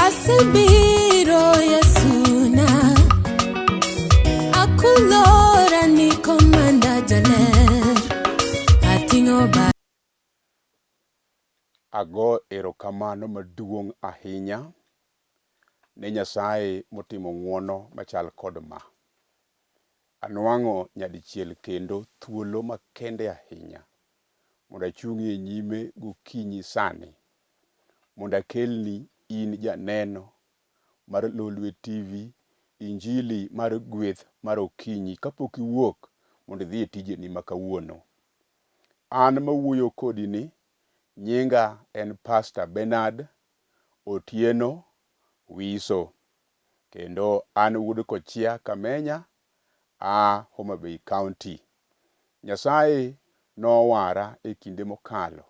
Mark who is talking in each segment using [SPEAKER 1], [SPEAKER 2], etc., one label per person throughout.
[SPEAKER 1] Asebiro Yasuna Akulora ni komanda jaler Atingo ba
[SPEAKER 2] Ago erokamano maduong' ahinya ne Nyasaye motimo ng'wono machal kod ma. Anwang'o nyadichiel kendo thuolo makende ahinya mondo achung'ie nyime gokinyi sani mondo akelni in janeno mar Lolwe TV injili mar gweth mar okinyi kapok iwuok mondo idhi e tijeni ma kawuono. An mawuoyo kodi ni nyinga en Pastor Bernard Otieno Wiso, kendo an wuod Kochia Kamenya a Homa Bay County. Nyasaye nowara e kinde mokalo,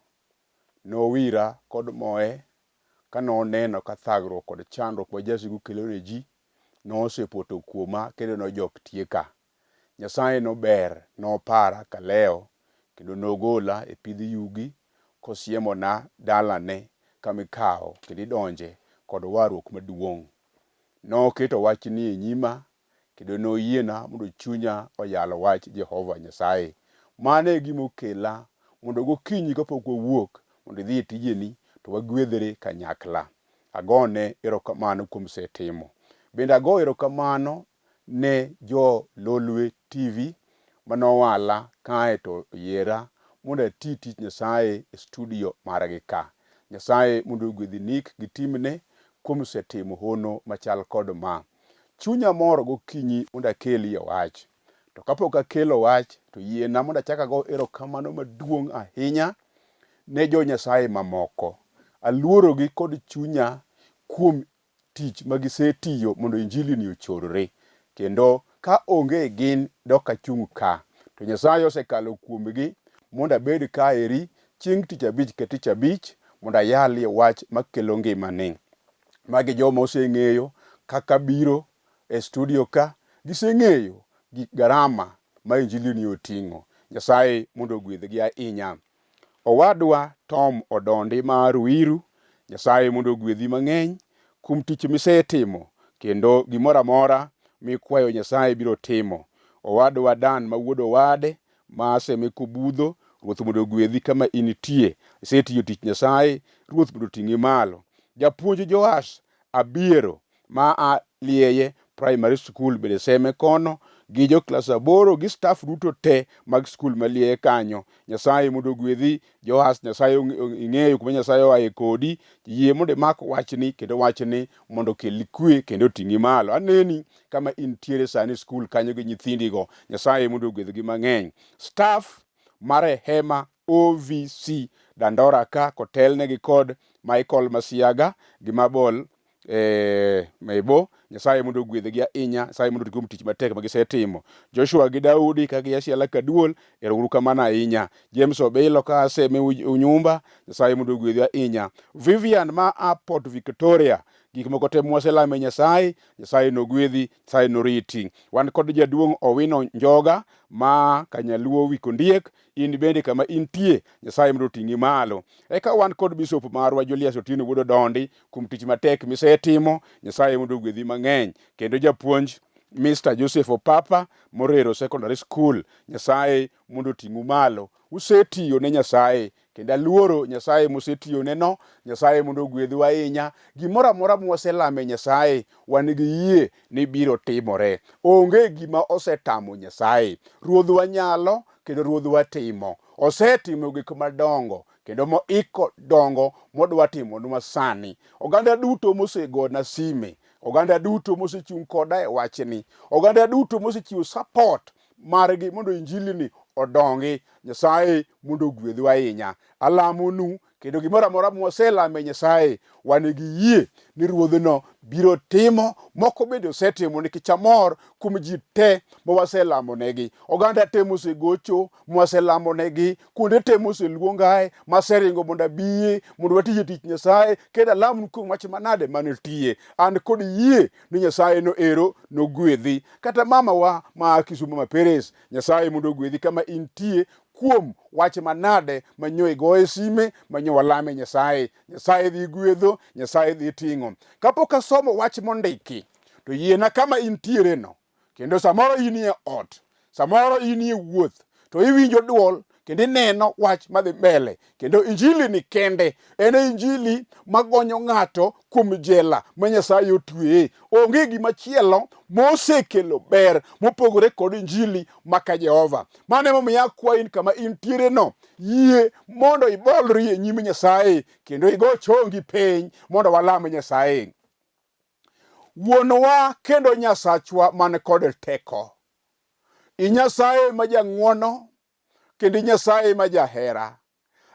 [SPEAKER 2] nowira kod moe kanoneno ka thagruok kod chandruok ma jasigu kelo ne ji nosepoto kuoma kendo nojok tieka. Nyasaye nober, nopara kaleo kendo nogola e pidh yugi kosiemona dalane kamikawo kendo idonje kod warruok maduong'. Noketo wachni e nyima kendo noyiena mondo chunya oyalo wach Jehova Nyasaye. Mano e gimokela mondo gokinyi kapok wawuok mondo idhi e tijeni to wagwedhre kanyakla. Agone erokamano kuom setimo. Bende ago erokamano ne jo Lolwe TV manowala kae to yiera mondo ati tich Nyasaye e studio margi ka. Nyasaye mondo ogwedhi nik gitimne kuom setimo hono machal kod ma. Chunya moro gokinyi mondo akeli wach. To kapok akelo wach to yiena mondo achak ago erokamano maduong' ahinya ne jo Nyasaye mamoko. Aluorogi kod chunya kuom tich magisetiyo mondo injili ni ochorre. Kendo ka onge gin dok achung' ka. To Nyasaye osekalo kuomgi mondo abed ka eri chieng' tich abich ka tich abich mondo ayalie wach makelo ngimani. Magi joma oseng'eyo kaka biro e studio ka, giseng'eyo gik garama ma injili ni oting'o. Nyasaye mondo ogwedhgi ahinya. Owadwa Tom Odondi mar Ruiru, Nyasaye mondo ogwedhi mang'eny kuom tich misetimo kendo gimoro amora mikwayo Nyasaye biro timo. Owadwa Dan ma wuod owade ma asemeko budho, Ruoth mondo ogwedhi kama initie. Isetiyo tich Nyasaye, Ruoth mondo ting'i malo. Japuonj Joash Abiero ma a Lieye Primary School bende seme kono gi jo klas 8 gi staff duto te mag skul malie kanyo. Nyasaye mondo ogwedhi Joash, Nyasaye ing'eyo kuma Nyasaye oaye kodi, yie mondo imak wachni kendo wachni mondo kel kwe kendo ting'i malo. Aneni kama intiere sani skul kanyo gi nyithindigo. Nyasaye mondo ogwedhgi mang'eny. Staff mar Hema OVC Dandora ka kotelnegi kod Michael Masiaga gi Mabol Meibo. Nyasaye mondo ogwedhgi ahinya. Nyasaye mondo otikom tich matek magisetimo. Joshua gi Daudi ka gi Asiala Kaduol, erokamano ahinya. James Obilo ka aseme unyumba, Nyasaye mondo ogwedhi ahinya. Vivian ma a Port Victoria, gik moko te mwaselame Nyasaye, Nyasaye nogwedhi, Nyasaye noriti. Wan kod jaduong' Owino Njoga ma Kanyaluo Wikondiek, in bende kama intie, Nyasaye mondo ting'i malo. Eka wan kod Bishop marwa Julius Otieno wuod Odondi kuom tich matek misetimo, Nyasaye mondo ogwedhi mang'eny. Kendo japuonj Mr. Joseph Opapa Morero Secondary School, Nyasaye mondo ting'u malo. Usetiyo ne Nyasaye kendo aluoro Nyasaye musetiyo ne no. Nyasaye mondo ogwedhu ahinya. Gimoro amora mwaselame Nyasaye wan gi yie ni biro timore. Onge gima osetamo Nyasaye. Ruodhwa nyalo kendo ruodhwa timo. Osetimo gik madongo kendo moiko dongo modwa timo nwa sani. Oganda duto mosegona sime, oganda duto mosechung' koda e wachni, oganda duto mosechiwo support margi mondo injili ni odongi, Nyasaye mondo ogwedhu ahinya. Alamonu kendo gimoro amora mwaselame Nyasaye wan gi yie ni ruodhno biro timo. Moko bende osetimo nikech amor kuom ji te mwaselamo-negi. Oganda te mosegocho mwaselamo-negi, kuonde te moseluongae maseringo mondo abiye mondo watije tich Nyasaye kendo alamnu kuom wach manade manitie. An kod yie ni Nyasaye no ero nogwedhi. Kata mama wa ma Kisumu Maperes, Nyasaye mondo ogwedhi kama intie kuom wach manade manyo igoye sime manyo walame Nyasaye. Nyasaye dhi gwedho, Nyasaye dhi ting'o. Kapok asomo wach mondiki, to yiena kama intiere no, kendo samoro inie ot, samoro inie wuoth, to iwinjo duol kendo ineno wach madhi mbele, kendo injili ni kende en injili magonyo ng'ato kuom jela ma Nyasaye otweye. Onge gimachielo mosekelo ber mopogore kod injili maka Jehova. Mano emomiyo akwayi kama intiere no, yie mondo ibolri e nyim Nyasaye kendo igo chongi piny mondo walam Nyasaye. Wuonwa kendo Nyasachwa man kod teko, i Nyasaye ma jang'wono kendo Nyasaye ma jahera.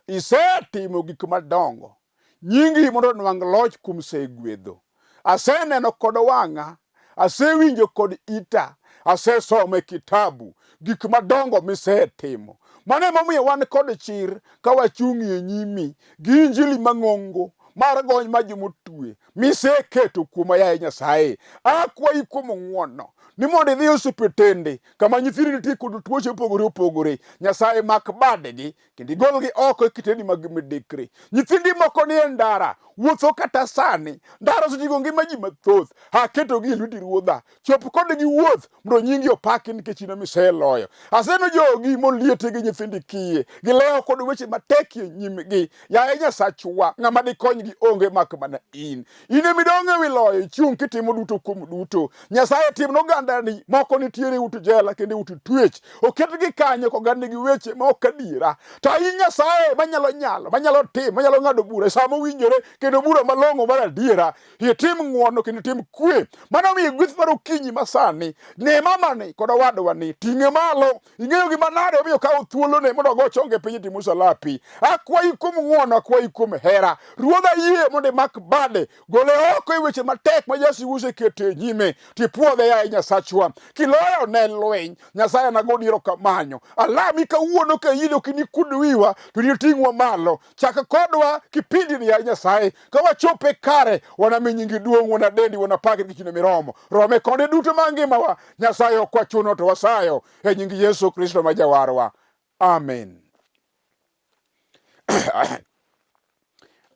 [SPEAKER 2] Isetimo gik madongo, nyingi mondo nwang' loch kuom segwedho. Aseneno kod wang'a, asewinjo kod ita, asesome kitabu gik madongo misetimo. Mano emomiyo wan kod chir ka wachung'i e nyimi gi injili mang'ongo mar gony ma jomotwe miseketo kuoma, yaye Nyasaye. Akwayi kuom ng'wono ni mondo idhi osiptende kama nyithindo nitie kod tuoche opogore opogore. Nyasaye mak badgi kendo igolgi oko e kitendi mag midekre. Nyithindi moko ni e ndara wuotho kata sani, ndara osetigo ngima ji mathoth. Aketogi e lweti Ruodha, chop kodgi wuoth mondo nyingi opaki nikech in miseloyo. Aseno jogi moliete gi nyithindi kiye, gilewo kod weche matek e nyimgi. Yaye Nyasachwa, ng'ama dikonygi onge mak mana in. In emidong' ewi loyo, ichung' kitimo duto kuom duto. Nyasaye timno ogandani moko nitiere ut jela kendo ut twech, oketgi kanyo kogandnegi weche ma ok adiera. To in Nyasaye manyalo timo, manyalo ng'ado bura sa mowinjore kendo bura malong'o mar adiera. Itim ng'wono kendo itim kwe. Mano miyo gweth mar okinyi masani, ne mamani kod owadwani, ting'e malo. Ing'eyo gima nade omiyo kawo thuolone mondo ogo chonge piny timo salapi. Akwayi kuom ng'wono, akwayi kuom hera. Ruodha, yie mondo imak bade, gole oko e weche matek ma jasigu oseketo e nyime. Tipuodhe, yaye Nyasachwa. Kiloyo ne lweny, Nyasaye nagoni erokamano. Alami kawuono ka in ok inikud wiwa, to niting'wa malo. Chak kodwa kipindini, yaye Nyasaye, ka wachope kare, wanami nyingi duong', wanadendi, wanapaki gi chune miromo. Rome konde duto ma ngimawa, Nyasaye ok wachuno to wasayo, e nying Yesu Kristo ma Jawarwa. Amen.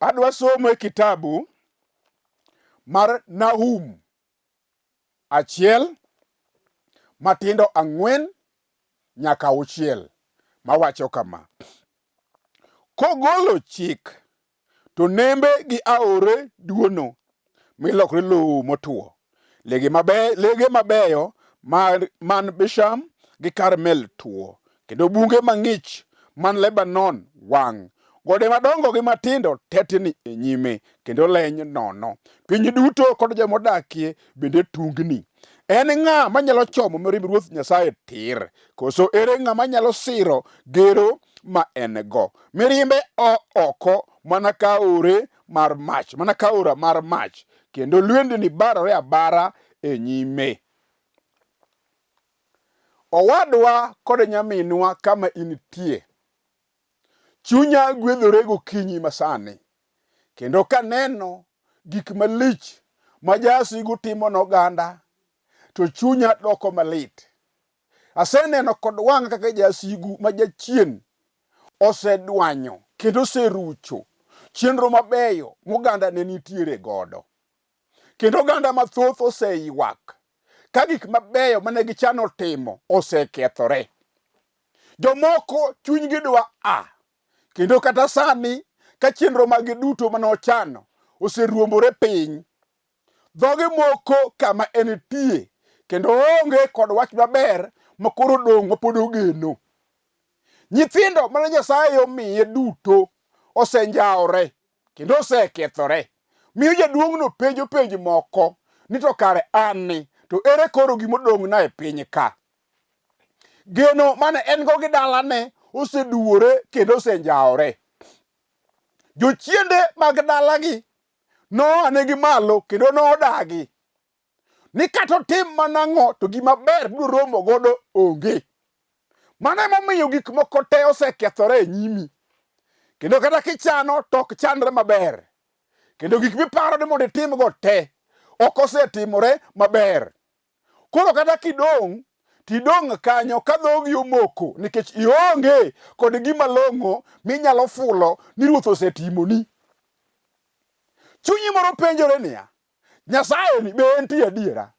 [SPEAKER 2] Adwa somo e kitabu mar Nahum 1 matindo 4 nyaka 6 mawacho kama: kogolo chik to nembe gi aore duono milokre lowo motuo, lege mabeyo man Bisham gi Karmel tuo, kendo bunge mang'ich man Lebanon wang'. Gode madongo gi matindo tetni e nyime kendo leny nono. Piny duto kod jomodakie bende tungni. En ng'a manyalo chomo mirimb Ruoth Nyasaye tir? Koso ere ng'a manyalo siro gero ma en go? Mirimbe oko mana ka aora mar mach, kendo lwendni barore abara e nyime. Owadwa kod nyaminwa kama intie, chunya gwedhore gokinyi masani, kendo kaneno gik malich ma jasigu timo n'oganda, to chunya doko malit. Aseneno kod wang'a kaka jasigu ma jachien osedwanyo kendo oserucho chenro mabeyo moganda ne nitiere godo, kendo oganda mathoth oseywak ka gik mabeyo mane gichano timo osekethore. Jomoko chunygi dwa kendo kata sani ka chenro magi duto mane ochano oseruombore piny. Dhoge moko kama entie kendo onge kod wach maber makoro dong' mapod ogeno. Nyithindo mane Nyasaye omiye duto osenjaore kendo osekethore. Miyo jaduong'no penjo penj moko ni to kare an to ere koro gimodong'na e piny ka? Geno mane en go gi dalane oseduore kendo osenjaore. Jochiende mag dalagi noanegi malo kendo nodagi ni kata otim manang'o to gima ber biro romo godo onge. Mano emomiyo gik moko te osekethore e nyimi, kendo kata kichano to ok chanre maber, kendo gik miparo ni mondo itimgo te ok osetimore maber. Koro kata kidong' tidong' kanyo ka dhogi omoko nikech ionge kod gima long'o minyalo fulo ni ruoth osetimoni. Chunyi moro penjore niya, Nyasaye ni be entie adiera?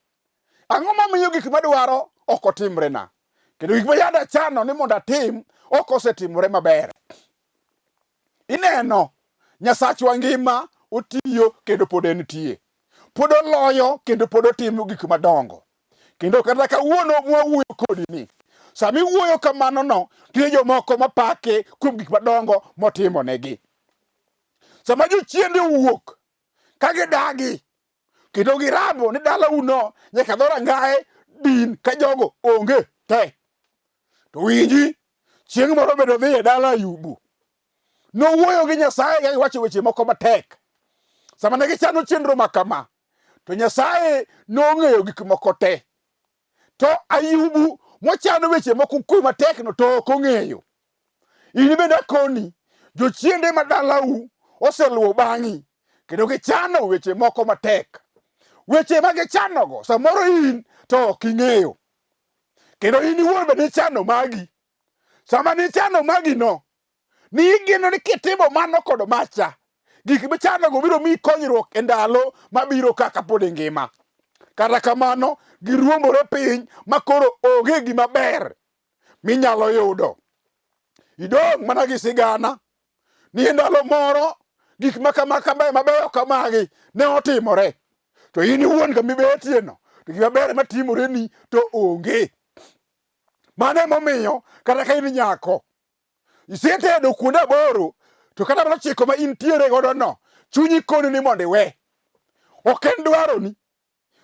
[SPEAKER 2] Ang'o mamiyo gik madwaro ok otimrena? Kendo gik ma yanda chano ni mondo atim ok osetimore maber. Ineno, Nyasachwa ngima, otiyo kendo pod entie. Pod oloyo kendo pod otimo gik madongo. Kendo kata kawuono mwawuoyo kodi ni, sami wuoyo kamano no, tie jomoko mapake kuom gik madongo motimo negi. Sama jochiende wuok ka gidagi kendo girabo ni dala uno nyaka dhora ngae din ka jogo onge te. To winji, chieng' moro bedo dhi e dala Ayubu. Nowuoyo gi Nyasaye ka giwacho weche moko matek. Sama ne gichano chenro makama, to Nyasaye nong'eyo gik moko te. To Ayubu mochano weche moko kuom matek no to ok ong'eyo. In bende akoni, jochiende madalau oseluwo bang'i kendo gichano weche moko matek. Weche ma gichanogo samoro in to ok ing'eyo. Kendo in iwuon bende ichano magi. Sama nichano magi no, ni igeno ni kitimo mano kod macha, gik michanogo biro miyi konyruok e ndalo mabiro kaka pod ngima. Kata kamano, giruombore piny makoro onge gima ber minyalo yudo. Idong' mana gi sigana ni ndalo moro gik mabeyo kamagi ne otimore. To in iwuon kamibetie no, to gima ber matimore ni to onge. Mane momiyo kata ka in nyako, isetedo kuonde aboro, to kata mana chiko ma intiere godo no, chunyi koni ni mondo iwe. Ok en dwaro ni.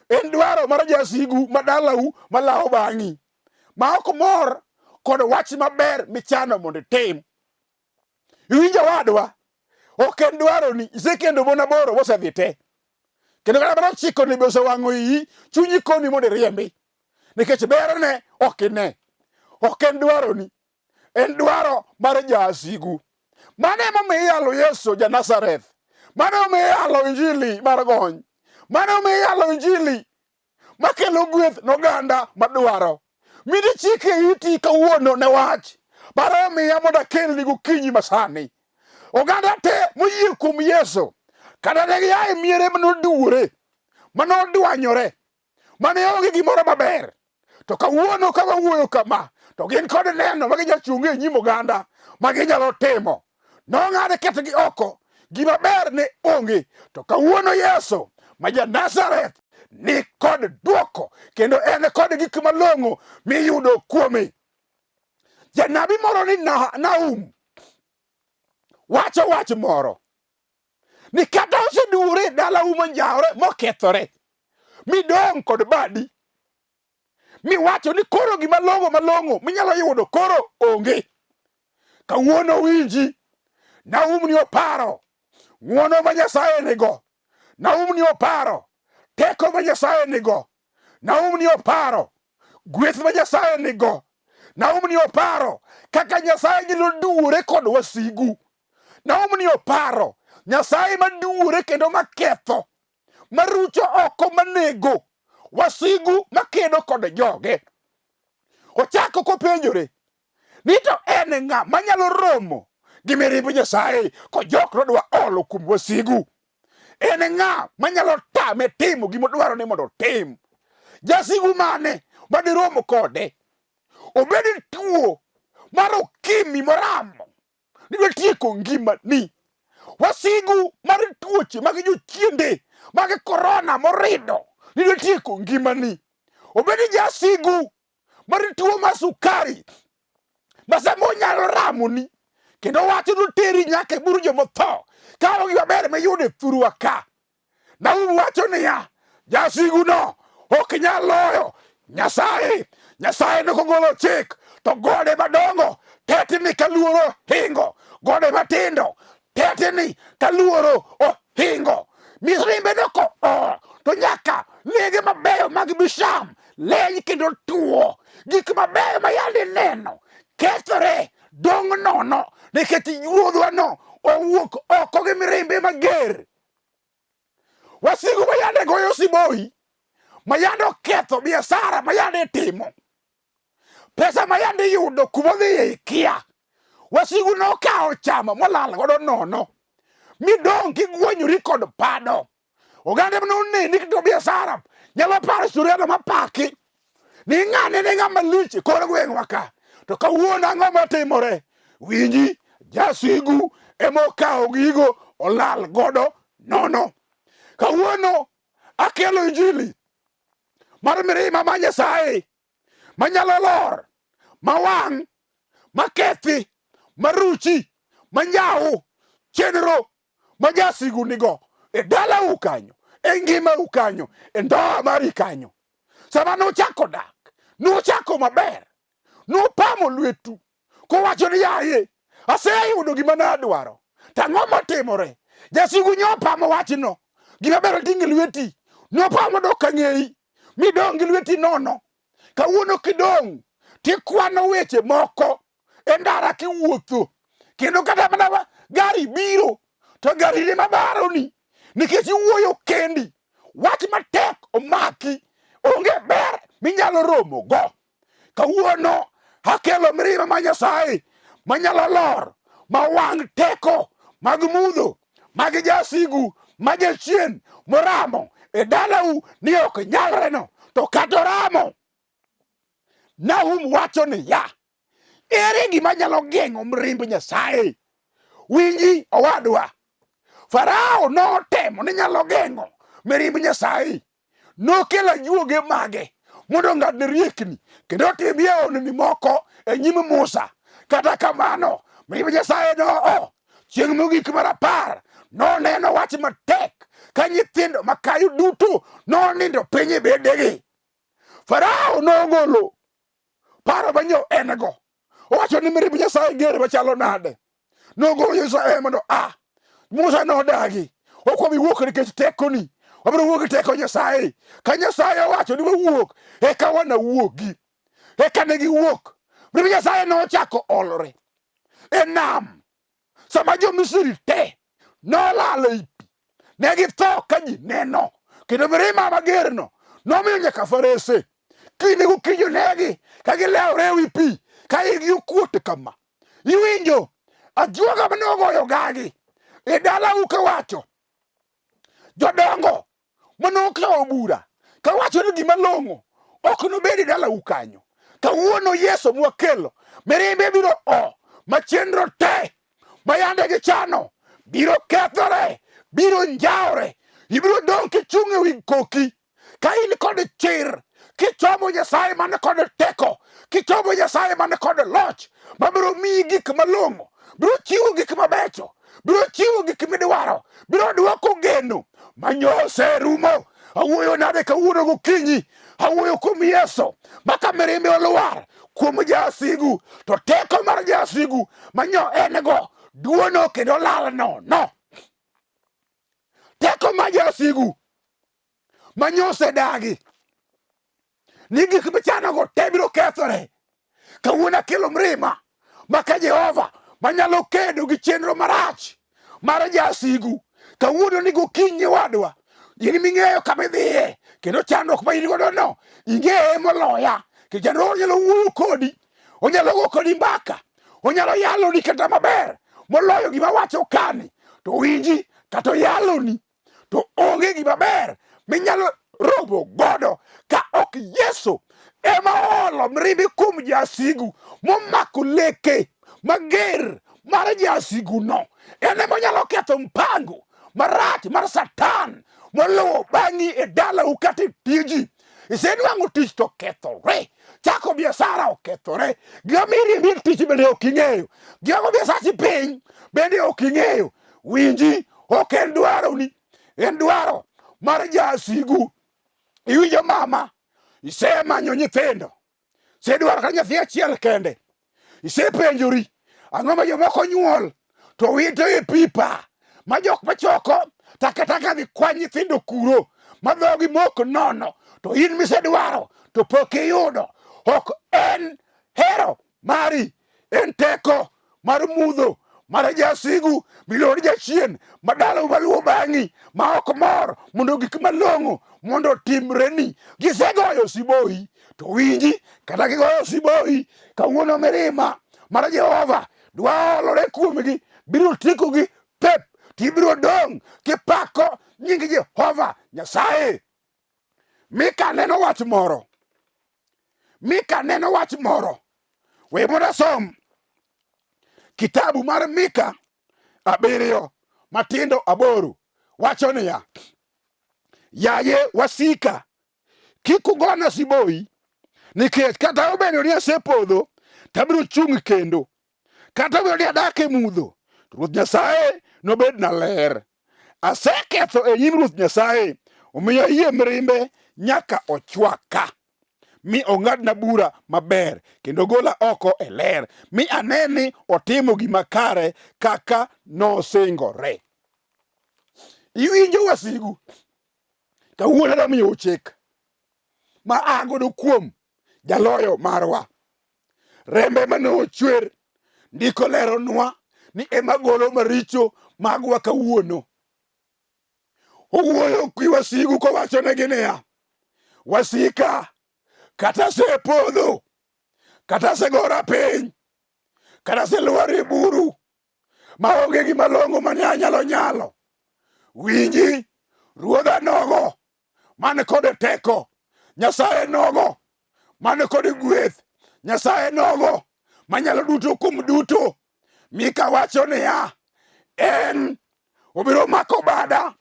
[SPEAKER 2] En dwaro mar jasigu madalau malawo bang'i, ma ok mor kod wach maber michano mondo itim. Iwinjo wadwa? Ok en dwaro ni. Isekendo mon aboro mosedhi te. Kendo kata mana chiko ni be osewang'o iyi, chunyi koni mondo iriembi. Nikech berne ok ine. Ok en dwaro ni. En dwaro mar jasigu. Mane momiyo iyalo Yesu ja-Nazareth? Mane momiyo iyalo Injili mar gony? Mane omiyo iyalo Injili makelo gweth noganda madwaro? Midi chike iti kawuono ne wach paro miya mondo akelni gokinyi masani. Oganda te moyie kuom Yesu, kata ne giaye miere manoduwore, manodwanyore, mane onge gimoro maber, to kawuono ka wawuoyo kama, to gin kod neno maginyachunge e nyim oganda maginyalo timo. Nong'ad ketgi oko, gima ber ne onge. To kawuono Yesu ma ja-Nazareth ni kod duoko, kendo en kod gik malong'o miyudo kuome. Janabi moro ni Nahum wacho wach moro ni kata oseduore dalau manjawre mokethore, midong' kod badi, miwacho ni koro gima malong'o minyalo yudo koro onge. Kawuono winji, Nahum ni oparo ng'wono ma Nyasaye nigo. Nahum ni oparo teko ma Nyasaye nigo. Nahum ni oparo gweth ma Nyasaye nigo. Nahum ni oparo kaka Nyasaye nyalo duwore kod wasigu. Nahum ni oparo Nyasaye maduwore kendo maketho, marucho oko, manego wasigu, makedo kod joge. Ochako kopenjore ni to en ng'a manyalo romo gi mirimb Nyasaye ko jok nodwa olo kuom wasigu? En ng'a manyalo tame timo gimodwaro ni mondo tim? Jasigu mane madiromo kode? Obed tuo mar okimi moramo nidwa tieko ngima ni. Wasigu mar tuoche mag jochiende mag korona morido nidwa tieko ngima ni. Obed jasigu mar tuo mar sukari masamo nyalo ramoni kendo wacho noteri nyaka e bur jomotho kawo gima ber miyude thurwa ka. Nahum wacho niya, jasigu no ok nyal loyo Nyasaye. Nyasaye nokogolo chik to gode madongo tetni kaluoro hingo, gode matindo tetni kaluoro ohingo. Mirimbe noko to nyaka lege mabeyo mag Bisham leny kendo tuo. Gik mabeyo ma yande neno kethore, dong' nono, nikech wuodhwa no owuok oko gi mirimbe mager. Wasigu ma yande goyo siboi, ma yande oketho biashara ma yande timo, pesa ma yande yudo kuma dhi kia. Wasigu no kao chama molal godo nono. Midong kigwonyori kod pado. Oganda mno ni kito biashara. Nyalo paro suriano mapaki. Ni ng'ane ni ng'ama lich kor gweng'wa ka. To kawuono ang'o matimore? Winji, jasigu emokao gigo olal godo nono. Kawuono akelo injili mar mirima ma Nyasaye manyalo lor, mawang', makethi, maruchi, manyaw, chenro ma jasigu nigo e dalau kanyo, e ngimau kanyo, e ndoa mari kanyo. Sama nuchako dak, nuchako maber, nupamo lwetu, kowacho ni yaye, aseyudo gima nadwaro. Tang'o matimore? Jasigu nyopamo wachno, gima bero ting'e lweti, nopamo dok kang'eyi, midong' gi lweti nono. Kawuono kidong' tikwano weche moko e ndara kiwuotho, kendo kata mana gari biro, to gari ni mabaroni, nikech iwuoyo kendi, wach matek omaki, onge ber minyalo romo go. Kawuono akelo mirima ma Nyasaye manyalo lor, mawang' teko mag mudho, mag jasigu, mag jachien moramo e dalau ni ok nyalreno, to kata oramo. Nahum wacho ni ya, ere gima nyalo geng'o mirimb Nyasaye? Winji owadwa, Farao notemo ni nyalo geng'o mirimb Nyasaye. Nokelo ajuoge mage mondo ng'adne riekni, kendo otimie honni moko e nyim Musa. Kata kamano, mirimb Nyasaye no chieng' mogik mar 10 noneno wach matek ka nyithindo makayo duto nonindo piny e bedegi. Farao nogolo paro manyo en go. Owacho ni mirimb Nyasaye ger machalo nade. Nogolo Nyasaye mondo Musa nodagi. Ok wabi wuok nikech tekoni. Wabiro wuok gi teko Nyasaye. Ka Nyasaye owacho ni wawuok, eka wanawuogi. Eka ne giwuok. Mirimb Nyasaye nochako olore e nam. Sama jo Misri te nolalo i pi, ne githo ka ji neno. Kendo mirima magerno nomiyo nyaka farese kinde gokinyo negi ka gilewore ewi pi, ka igi okuot kama. Iwinjo ajuoga manogoyo gagi e dalau kawacho, jodongo manokao bura kawacho ni gima long'o ok nobedi dalau kanyo. Kawuono Yesu mwakelo mirimbe biro machenro te mayande gichano biro kethore, biro njawre. Ibiro dong' kichung' e wi koki ka in kod chir, kichomo Nyasaye man kod teko, kichomo Nyasaye man kod loch, mabiro miyi gik malong'o, biro chiwo gik mabecho, biro chiwo gik midwaro, biro dwoko geno manyose rumo. Awuoyo nade kawuono gokinyi, awuoyo kuom Yesu maka mirimbe olwar kuom jasigu, to teko mar jasigu manyo en go duono kendo lal nono. Teko mar jasigu manyose dagi ni gik michano go te biro kethore. Kawuono akelo mirima maka Jehova manyalo kedo gi chenro marach mar jasigu. Kawuono ni gokinyi wadwa, in ming'eyo kama idhiye, kendo chandruok ma in godo no ing'eye moloya. Kijana onyalo wuoyo kodi, onyalo go kodi mbaka, onyalo yaloni kata maber moloyo gima wacho kani. To winji, kata oyaloni to onge gima ber minyalo robo godo ka ok Yesu ema olo mirimbe kuom jasigu momako leke mager mar jasigu no. En ema nyalo ketho mpango marach mar Satan moluwo bang'i e dalau kata e tiji. Isenwang'o tich to kethore, chako biashara okethore, gima mirimbi tich bende ok ing'eyo, gima biasachi piny bende ok ing'eyo. Winji, ok en dwaroni, en dwaro mar jasigu. Iwinjo mama, isemanyo nyithindo, isedwaro ka nyathi achiel kende, isepenjori ang'o ma jomoko nyuol to wito e pipa ma jok machoko takataka dhi kwa nyithindo kuro ma dhogi mok nono. To in misedwaro to pok iyudo. Ok en hero mari, en teko mar mudho mar jasigu milor jachien madalo maluwo bang'i ma ok mor mondo gik malong'o mondo timreni. Gisegoyo siboi
[SPEAKER 3] to winji kata gigoyo siboi kawuono mirima mar Jehova dwa olore kuomgi, biro tiekogi pep, tibiro dong' kipako nying Jehova Nyasaye. Mika neno wach moro, Mika neno wach moro. We mondo asom kitabu mar Mika 7 matindo 8 wacho niya, yaye wasika kik ugona siboi, nikech kata obedo ni asepodho tabiro chung' kendo, kata obedo ni adak e mudho to Ruoth Nyasaye nobedna ler. Aseketho e nyim Ruoth Nyasaye, omiyo yie mirimbe nyaka ochwaka, mi ong'adna bura maber kendo gola oko e ler, mi ane ni otimo gima kare kaka nosingore. Iwinjo wasigu, kawuono adwa miyo chik ma agodo kuom jaloyo marwa. Rembe mane ochwer ndiko leronwa ni ema golo maricho magwa kawuono. Owuoyo kwi wasigu kowacho negi niya, wasika kata asepodho, kata asegora piny, kata aselwar e buru maonge gima long'o mane anyalo nyalo, winji, Ruodha nogo man kod teko, Nyasaye nogo man kod gweth, Nyasaye nogo manyalo duto kuom duto. Mika wacho niya, en obiro mako bada,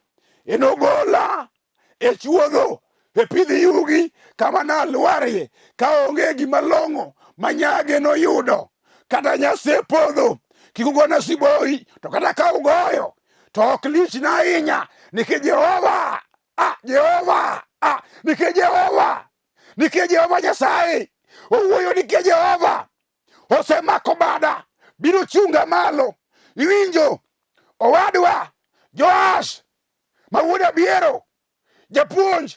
[SPEAKER 3] enogola e chuodho e pidh yugi kama nalwarie kaonge gima long'o manyage noyudo. Kata nyasepodho kik ugona siboi, to kata ka ugoyo to ok lichna ahinya, nikech Jehova nikech Jehova Nyasaye owuoyo, nikech Jehova osemako bada, biro chunga malo. Iwinjo owadwa Joash ma wuod Abiero, japuonj,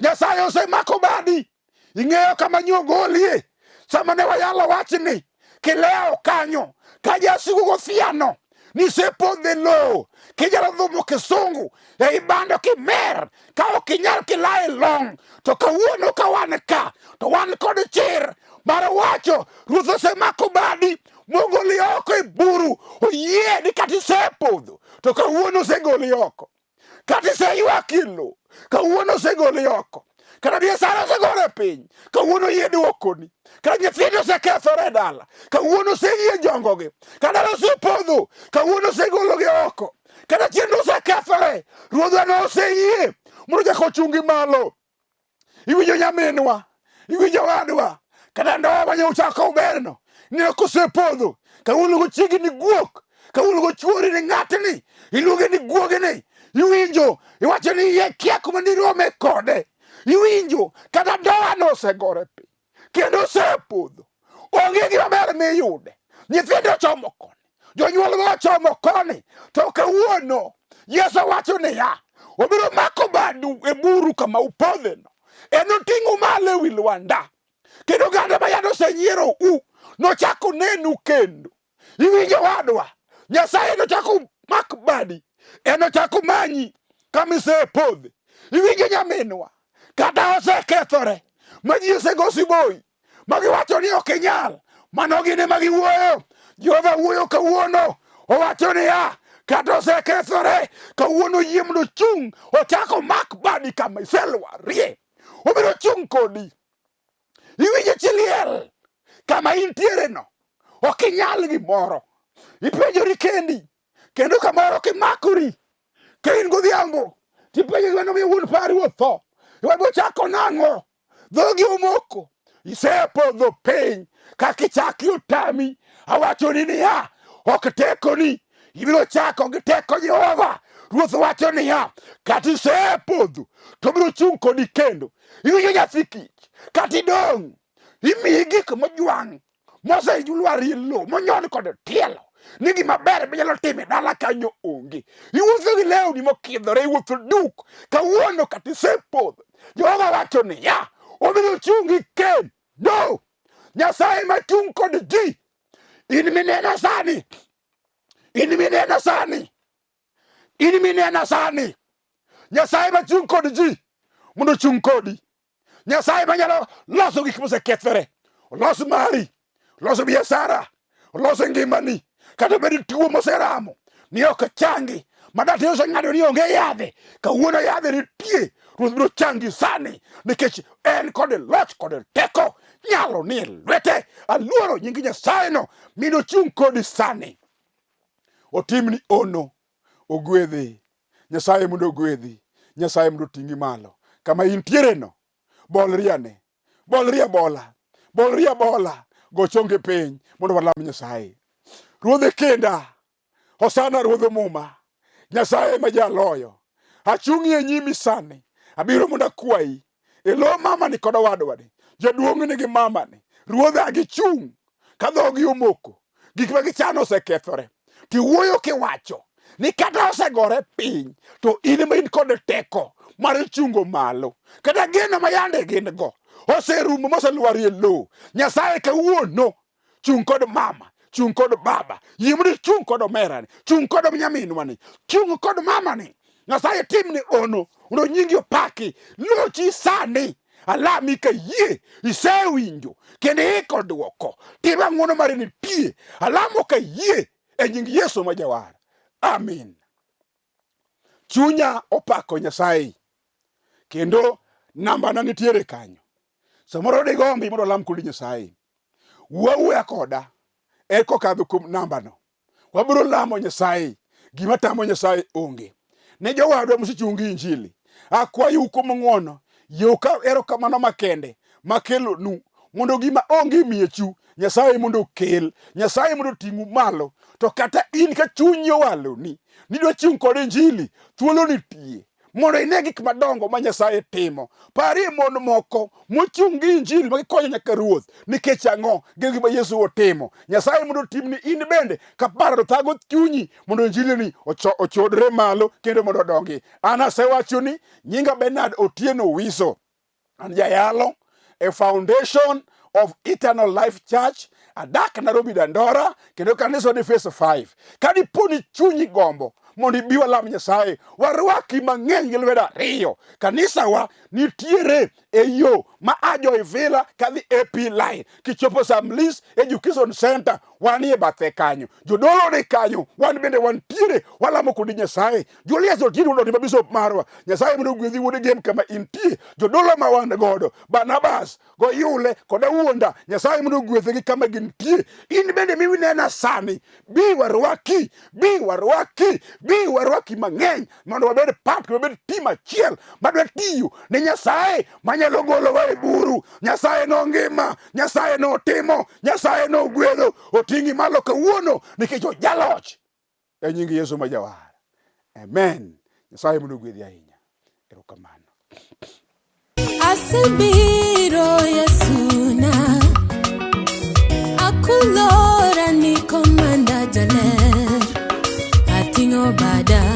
[SPEAKER 3] Nyasaye osemako badi. Ing'eyo kama nyogolie sama ne wayalo wachni, kileo kanyo ka jasigu gothiano nisepodhe lowo, kijalo dhumo kisungu ei bando kimer ka ok inyal kilaye long. To kawuono ka wan ka to wan kod chir mar wacho Ruoth osemako badi mogoli oko e buru. Oyie ni kata isepodho to kawuono osegoli oko, kata iseywak e lo kawuono osegoli oko, kata biasara osegore piny kawuono yie duokoni, kata nyithindo osekethore e dala kawuono oseyie jongogi, kata dala osepodho kawuono osegologi oko, kata chiendo osekethore Ruodhwa no oseyie mondo chako chungi malo. Iwinjo nyaminwa, iwinjo wadwa, kata ndoa manya uchako uberno, nino kosepodho kawuono gochiegni guok, kawuono gochuori ni ng'atni iluonge ni guogni. Iwinjo iwacho ni iye kia kuma nirome kode. Iwinjo kata ndoa no osegore piny kendo osepodho, onge gima ber miyude. Nyithindo ochomo koni, jonyuol go ochomo koni, to kawuono Yesu wacho niya, obiro mako badu e buru kama upodheno, enoting'u malo ewi lwanda, kendo oganda ma yande osenyiero nochako nenu kendo. Iwinjo wadwa, Nyasaye nochako mak badi, enochako manyi kama isepodhe. Iwinjo nyaminwa, kata osekethore ma ji osego siboi magiwacho ni ok inyal, mano gine magiwuoyo. Jehova wuoyo kawuono, owacho niya, kata osekethore kawuono yie mondo chung' ochako mak badi kama iselwarie, obiro chung' kodi. Iwinjo chiliel kama intiere no, ok inyal gimoro, ipenjori kendi, kendo kamoro kimakori ka in godhiambo tipenjo gweno mi wuon pari otho, iwabo chako nang'o, dhogi omoko, isepodho piny kaka ichaki otami. Awacho ni niya, ok tekoni, ibiro chako gi teko Jehova. Ruoth wacho niya, kata isepodho to biro chung' kodi kendo. Iwinjo nyathi kich, kata idong' imiyi gik mojwang' moselwarie lo monyon kod tielo, ni gima ber minyalo timo e dala kanyo onge. Iwuotho gi lewni mokidhore, iwuotho duk, kawuono kata isepodho. Jehova wacho niya, obiro chungi kendo. Nyasaye machung' kod ji, in minena sani, in minena sani, in minena sani. Nyasaye machung' kod ji mondo chung' kodi. Nyasaye manyalo loso gik mosekethore. Oloso mari, oloso biashara, oloso ngimani. Kata bed tuo moseramo ni ok changi, madati oseng'ado ni onge yadhe, kawuono yadhe nitie. Ruoth biro changi sani, nikech en kod loch kod teko, nyalo ni e lwete. Aluoro nying Nyasaye no mino chung' kodi sani. Otimni ono, ogwedhi. Nyasaye mondo ogwedhi, Nyasaye mondo ting'i malo. Kama intiere no, bolri ane, bolri abola, bolri abola, go chonge piny mondo walam Nyasaye. Ruodhe kenda, hosana ruodhe muma, Nyasaye ma jaloyo. Achung'i e nyimi sani, abiro mondo akwayi. Elo mama ni kod owadwa ni, jaduong' ni gi mama ni, ruodhe agichung' ka dhogi omoko, gik ma gichano osekethore. Tiwuoyo kiwacho ni kata osegore piny, to in ma in kod teko mar chungo malo. Kata geno ma yande gin go, oserumo moselwari e lo. Nyasaye kawuono, chung' kod mama, chung' kod baba, yimri chung' kod omerani, chung' kod nyaminwani, chung' kod mamani. Nyasaye timni ono, uno nyingi opaki, lochi sani. Alami ka yie, isewinjo, kendo iko duoko, tiba ng'wono mare nitie, alamo ka yie, e nying Yesu ma jawar. Amin. Chunya opako Nyasaye, kendo namba na nitiere kanyo. Samoro digombi mondo lam kodi Nyasaye. Wawuoya koda, eko kadho kuom namba no. Wabiro lamo Nyasaye, gima tamo Nyasaye onge. Ne jowadwa mosechungi injili, akwayo kuom ng'wono, yoka erokamano makende, makelo nu, mondo gima onge miechu, Nyasaye mondo kel, Nyasaye mondo ting'u malo. To kata in ka chunyi owaloni, nidwa chung' kod injili, thuolo nitie mondo ine gik madongo ma Nyasaye timo. Pari mon moko mochung' gi injili ma gikonyo nyaka ruoth, nikech ang'o? Gin gima Yesu otimo. Nyasaye mondo timni in bende kaparo thago chunyi mondo injili ni ochodre malo kendo mondo odongi. An asewacho ni nyinga Bernard Otieno Wiso, an jayalo a Foundation of Eternal Life Church, adak Nairobi Dandora, kendo kanisa ni Phase 5. Kadiponi chunyi gombo mondo ibi walam Nyasaye, warwaki mang'eny gi lwedo ariyo. Kanisa wa nitiere e yo ma ajo Villa kadhi AP line, kichopo Samlis Education Center, wanie bathe kanyo. Jodolo ni kanyo, wan bende wantiere, walamo kodi Nyasaye. Julius Otieno ndo bishop marwa. Nyasaye mondo gwedhi wuode gem kama intie. Jodolo ma wan godo, Barnabas, Goyule, koda Wuonda, Nyasaye mondo gwedhi kama gintie. In bende miwinena sani, bi warwaki, bi warwaki, bi warwaki mang'eny, mondo wabed part, wabed team achiel, madwa tiyo ne Nyasaye manyalo golo wa e buru. Nyasaye no ngima, Nyasaye no timo, Nyasaye no gwedho, oting'i malo kawuono nikech ojaloch e nying Yesu ma jawar. Amen. Nyasaye mondo gwedhi ahinya. Erokamano.
[SPEAKER 1] Asebiro Yesuna, akulora ni komanda jaler, ating'o bada